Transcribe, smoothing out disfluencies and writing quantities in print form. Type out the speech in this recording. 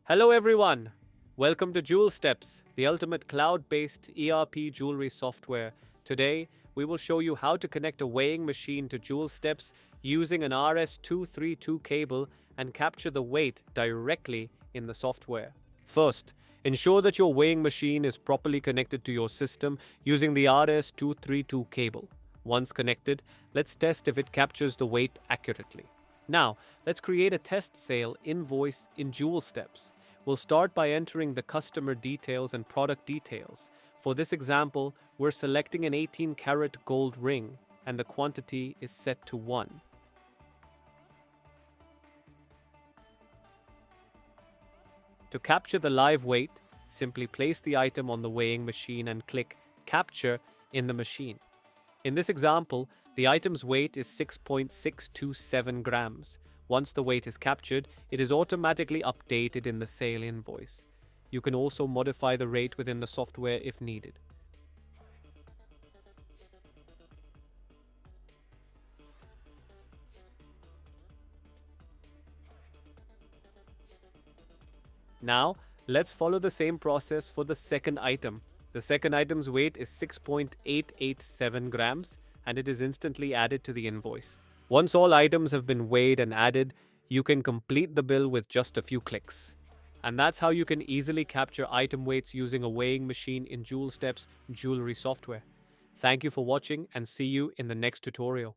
Hello everyone! Welcome to JewelSteps, the ultimate cloud-based ERP jewelry software. Today, we will show you how to connect a weighing machine to JewelSteps using an RS232 cable and capture the weight directly in the software. First, ensure that your weighing machine is properly connected to your system using the RS232 cable. Once connected, let's test if it captures the weight accurately. Now, let's create a test sale invoice in JewelSteps. We'll start by entering the customer details and product details. For this example, we're selecting an 18-karat gold ring, and the quantity is set to 1. To capture the live weight, simply place the item on the weighing machine and click Capture in the machine. In this example, the item's weight is 6.627 grams. Once the weight is captured, it is automatically updated in the sale invoice. You can also modify the rate within the software if needed. Now, let's follow the same process for the second item. The second item's weight is 6.887 grams, and it is instantly added to the invoice. Once all items have been weighed and added, you can complete the bill with just a few clicks. And that's how you can easily capture item weights using a weighing machine in JewelSteps jewelry software. Thank you for watching and see you in the next tutorial.